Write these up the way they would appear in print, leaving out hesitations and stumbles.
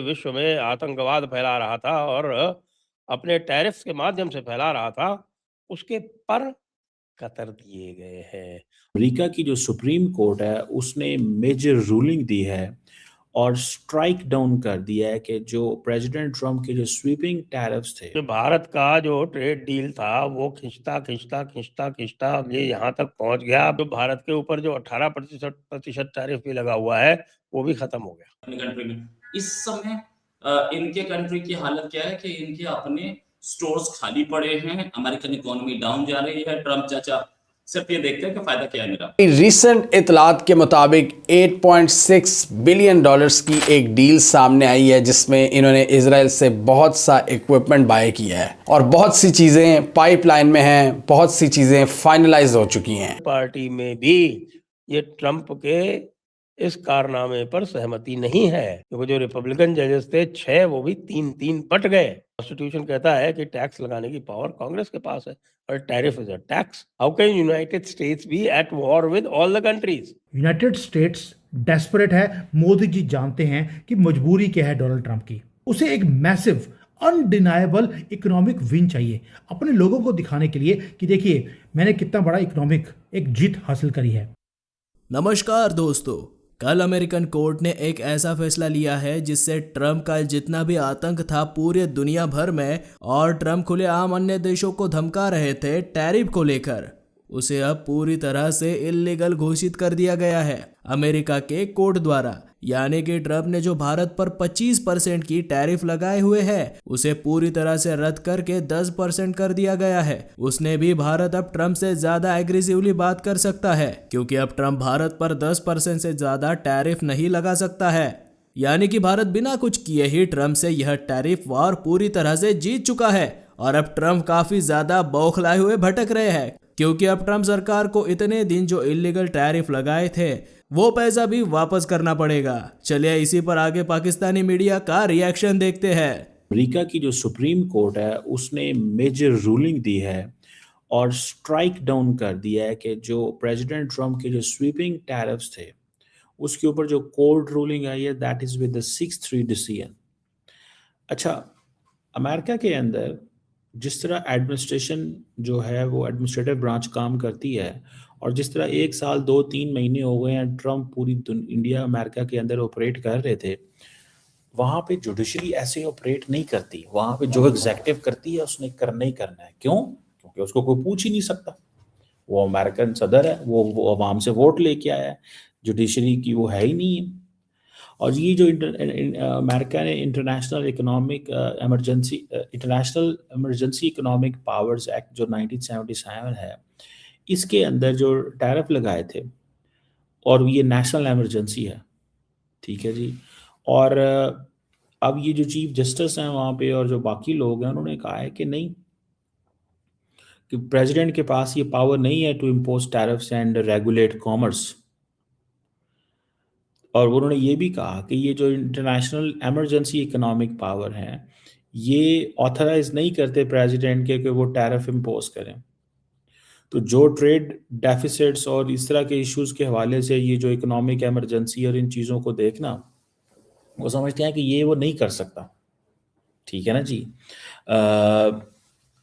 विश्व में आतंकवाद फैला रहा था और अपने टैरिफ्स के माध्यम से फैला रहा था, उसके पर कतर दिए गए हैं। अमेरिका की जो सुप्रीम कोर्ट है उसने मेजर रूलिंग दी है और स्ट्राइक डाउन कर दिया है कि जो प्रेसिडेंट ट्रम्प के जो स्वीपिंग टैरिफ्स थे, जो भारत का जो ट्रेड डील था वो खिंचता ये यहाँ तक पहुंच गया। जो भारत के ऊपर जो 18% टैरिफ भी लगा हुआ है वो भी खत्म हो गया अपनी कंट्री में। इस समय इनके कंट्री की हालत क्या है कि इनके अपने स्टोर्स खाली पड़े हैं, अमेरिकन इकोनॉमी डाउन जा रही है। ट्रम्प चाचा सिर्फ ये देखते हैं कि फायदा क्या है मेरा। रिसेंट इतलात के मुताबिक 8.6 बिलियन डॉलर्स की एक डील सामने आई है जिसमें इन्होंने इजराइल से बहुत सा इक्विपमेंट बाय किया है और बहुत सी चीजें पाइपलाइन में हैं, बहुत सी चीजें फाइनलाइज हो चुकी हैं। पार्टी में भी ये ट्रम्प के इस कारनामे पर सहमति नहीं है, क्योंकि जो रिपब्लिकन जजेस थे 6 वो भी 3-3 बट गए। कॉन्स्टिट्यूशन कहता है कि टैक्स लगाने की पावर कांग्रेस के पास है और tariff is a tax. How can United States be at war with all the countries? United States desperate है। मोदी जी जानते हैं कि मजबूरी क्या है डोनाल्ड ट्रंप की। उसे एक मैसिव अनडिनाएबल इकोनॉमिक विन चाहिए अपने लोगों को दिखाने के लिए कि देखिए मैंने कितना बड़ा इकोनॉमिक एक जीत हासिल करी है। नमस्कार दोस्तों, कल अमेरिकन कोर्ट ने एक ऐसा फैसला लिया है जिससे ट्रम्प का जितना भी आतंक था पूरे दुनिया भर में और ट्रम्प खुलेआम अन्य देशों को धमका रहे थे टैरिफ को लेकर, उसे अब पूरी तरह से इल्लीगल घोषित कर दिया गया है अमेरिका के कोर्ट द्वारा। यानी कि ट्रम्प ने जो भारत पर 25% की टैरिफ लगाए हुए हैं उसे पूरी तरह से रद्द करके 10% कर दिया गया है। उसने भी भारत अब ट्रम्प से ज्यादा एग्रेसिवली बात कर सकता है क्योंकि अब ट्रम्प भारत पर 10% से ज्यादा टैरिफ नहीं लगा सकता है। यानी कि भारत बिना कुछ किए ही ट्रम्प से यह टैरिफ वॉर पूरी तरह से जीत चुका है और अब ट्रम्प काफी ज्यादा बौखलाए हुए भटक रहे हैं क्योंकि अब ट्रम्प सरकार को इतने दिन जो इलीगल टैरिफ लगाए थे वो पैसा भी वापस करना पड़ेगा। चलिए इसी पर आगे पाकिस्तानी मीडिया का रिएक्शन देखते हैं। अमेरिका की जो सुप्रीम कोर्ट है उसने मेजर रूलिंग दी है और स्ट्राइक डाउन कर दिया है कि जो प्रेसिडेंट ट्रम्प के जो स्वीपिंग टैरिफ्स थे उसके ऊपर जो कोर्ट रूलिंग आई है that is with the 6-3 decision. अच्छा, अमेरिका के अंदर जिस तरह एडमिनिस्ट्रेशन जो है वो एडमिनिस्ट्रेटिव ब्रांच काम करती है और जिस तरह 1 साल 2-3 महीने हो गए हैं ट्रम्प पूरी इंडिया अमेरिका के अंदर ऑपरेट कर रहे थे, वहाँ पे जुडिशरी ऐसे ऑपरेट नहीं करती। वहाँ पे जो एग्जेक्टिव करती है उसने करना ही करना है। क्यों? क्योंकि उसको कोई पूछ ही नहीं सकता। वो अमेरिकन सदर है, वो अवाम से वोट लेके आया है, जुडिशरी की वो है ही नहीं है। और ये जो अमेरिका ने international emergency economic powers act जो 1977 है, इसके अंदर जो टैरिफ लगाए थे और ये नेशनल इमरजेंसी है, ठीक है जी। और अब ये जो चीफ जस्टिस हैं वहाँ पे और जो बाकी लोग हैं उन्होंने कहा है कि नहीं, कि प्रेसिडेंट के पास ये पावर नहीं है to impose tariffs and regulate commerce. और उन्होंने ये भी कहा कि ये जो इंटरनेशनल इमरजेंसी इकोनॉमिक पावर हैं ये ऑथराइज नहीं करते प्रेसिडेंट के कि वो टैरिफ इम्पोज करें। तो जो ट्रेड डेफिसिट्स और इस तरह के इश्यूज के हवाले से ये जो इकोनॉमिक इमरजेंसी और इन चीज़ों को देखना, वो समझते हैं कि ये वो नहीं कर सकता, ठीक है ना जी।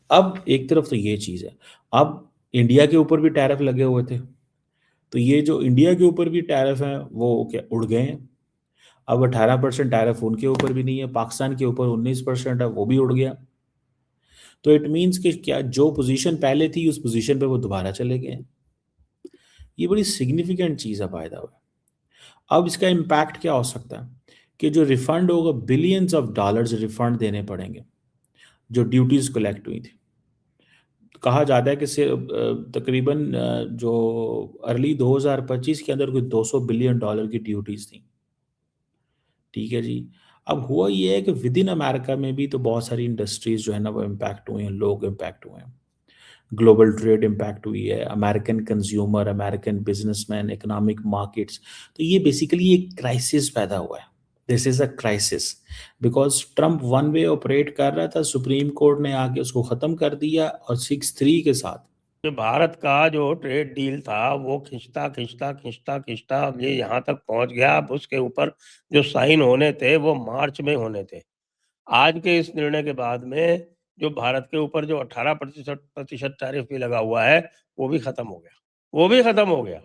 अब एक तरफ तो ये चीज़ है, अब इंडिया के ऊपर भी टैरिफ लगे हुए थे, तो ये जो इंडिया के ऊपर भी टैरिफ हैं वो क्या उड़ गए हैं। अब 18% टैरिफ उनके ऊपर भी नहीं है, पाकिस्तान के ऊपर 19% है, वो भी उड़ गया। तो इट मीन्स कि क्या जो पोजीशन पहले थी उस पोजीशन पे वो दोबारा चले गए। ये बड़ी सिग्निफिकेंट चीज़ है बाय द वे। अब इसका इम्पैक्ट क्या हो सकता है कि जो रिफंड होगा, बिलियंस ऑफ डॉलर्स रिफंड देने पड़ेंगे जो ड्यूटीज़ कलेक्ट हुई थी। कहा जाता है कि तकरीबन जो अर्ली 2025 के अंदर कोई 200 बिलियन डॉलर की ड्यूटीज़ थी, ठीक है जी। अब हुआ ये है कि विद इन अमेरिका में भी तो बहुत सारी इंडस्ट्रीज जो है ना वो इम्पैक्ट हुए हैं, लोग इम्पैक्ट हुए हैं, ग्लोबल ट्रेड इम्पैक्ट हुई है, American consumer, American businessman, economic markets. तो ये बेसिकली एक क्राइसिस पैदा हुआ है। This is a crisis because Trump one way operate कर रहा था, सुप्रीम कोर्ट ने आके उसको ख़त्म कर दिया और 6-3 के साथ जो भारत का जो ट्रेड डील था वो खिंचता अब ये यहाँ तक पहुंच गया। अब उसके ऊपर जो साइन होने थे वो मार्च में होने थे। आज के इस निर्णय के बाद में जो भारत के ऊपर जो 18% टैरिफ भी लगा हुआ है वो भी खत्म हो गया।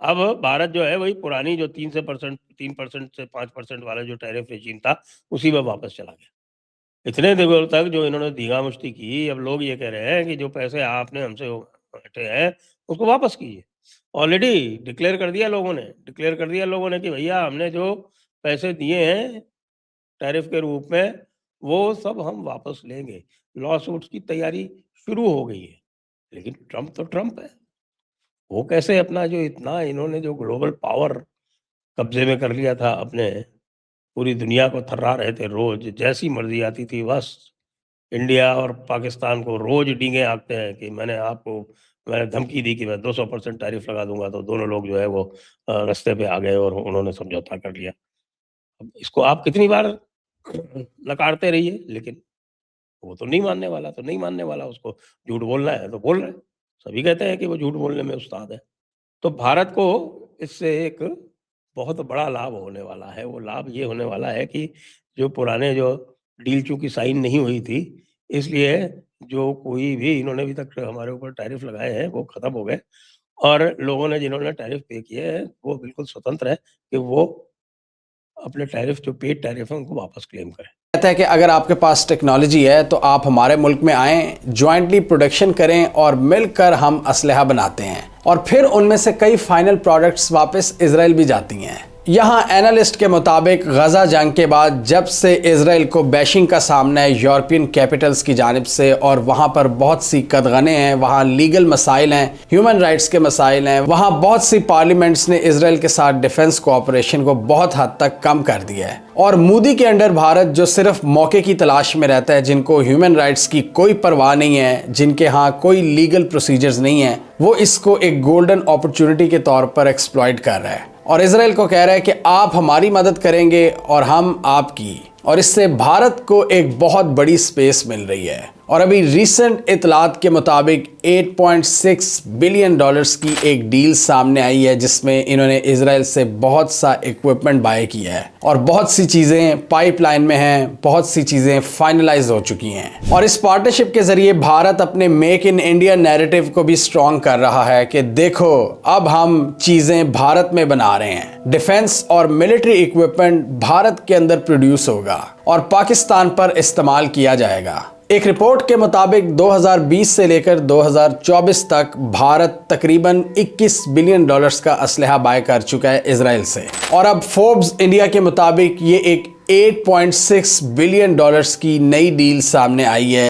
अब भारत जो है वही पुरानी जो 3% से 5% वाला जो टैरिफ रेजिम था उसी में वापस चला गया। इतने दिनों तक जो इन्होंने धींगा मुश्ती की, अब लोग ये कह रहे हैं कि जो पैसे आपने हमसे हटे हैं उसको वापस कीजिए। ऑलरेडी डिक्लेयर कर दिया लोगों ने कि भैया हमने जो पैसे दिए हैं टैरिफ के रूप में वो सब हम वापस लेंगे। लॉ सूट्स की तैयारी शुरू हो गई है। लेकिन ट्रम्प तो ट्रम्प है। वो कैसे अपना जो इतना इन्होंने जो ग्लोबल पावर कब्जे में कर लिया था अपने, पूरी दुनिया को थर्रा रहे थे, रोज जैसी मर्जी आती थी बस इंडिया और पाकिस्तान को रोज डींगे हाँकते हैं कि मैंने धमकी दी कि मैं 200% टैरिफ लगा दूंगा, तो दोनों लोग जो है वो रास्ते पे आ गए और उन्होंने समझौता कर लिया। अब इसको आप कितनी बार नकारते रहिए, लेकिन वो तो नहीं मानने वाला। उसको झूठ बोलना है तो बोल रहे हैं। सभी कहते हैं कि वो झूठ बोलने में उस्ताद है। तो भारत को इससे एक बहुत बड़ा लाभ होने वाला है। वो लाभ ये होने वाला है कि जो पुराने जो डील चूंकि साइन नहीं हुई थी, इसलिए जो कोई भी इन्होंने अभी तक हमारे ऊपर टैरिफ लगाए हैं वो खत्म हो गए। और लोगों ने जिन्होंने टैरिफ पे किए हैं वो बिल्कुल स्वतंत्र है कि वो अपने टैरिफ जो पेड टैरिफ है उनको वापस क्लेम करें। कहता है कि अगर आपके पास टेक्नोलॉजी है तो आप हमारे मुल्क में आएं, ज्वाइंटली प्रोडक्शन करें और मिलकर हम असलहा बनाते हैं और फिर उनमें से कई फाइनल प्रोडक्ट्स वापस इजराइल भी जाती हैं। यहाँ एनालिस्ट के मुताबिक गजा जंग के बाद जब से इजराइल को बैशिंग का सामना है यूरोपियन कैपिटल्स की जानिब से, और वहाँ पर बहुत सी कदगने हैं, वहाँ लीगल मसाइल हैं, ह्यूमन राइट्स के मसाइल हैं, वहाँ बहुत सी पार्लियामेंट्स ने इजराइल के साथ डिफेंस कोऑपरेशन को बहुत हद तक कम कर दिया है। और मोदी के अंडर भारत जो सिर्फ मौके की तलाश में रहता है, जिनको ह्यूमन राइट्स की कोई परवाह नहीं है, जिनके यहाँ कोई लीगल प्रोसीजर्स नहीं है, वो इसको एक गोल्डन अपॉर्चुनिटी के तौर पर एक्सप्लॉइट कर रहा है और इजराइल को कह रहा है कि आप हमारी मदद करेंगे और हम आपकी। और इससे भारत को एक बहुत बड़ी स्पेस मिल रही है। और अभी रीसेंट इतलात के मुताबिक 8.6 बिलियन डॉलर्स की एक डील सामने आई है, जिसमें इन्होंने इजराइल से बहुत सा इक्विपमेंट बाय किया है और बहुत सी चीज़ें पाइपलाइन में हैं, बहुत सी चीज़ें फाइनलाइज हो चुकी हैं। और इस पार्टनरशिप के जरिए भारत अपने मेक इन इंडिया नैरेटिव को भी स्ट्रॉन्ग कर रहा है कि देखो अब हम चीज़ें भारत में बना रहे हैं, डिफेंस और मिलिट्री इक्विपमेंट भारत के अंदर प्रोड्यूस होगा और पाकिस्तान पर इस्तेमाल किया जाएगा। एक रिपोर्ट के मुताबिक 2020 से लेकर 2024 तक भारत तकरीबन 21 बिलियन डॉलर्स का असलहा बाय कर चुका है इजराइल से। और अब फोर्ब्स इंडिया के मुताबिक ये एक 8.6 बिलियन डॉलर्स की नई डील सामने आई है।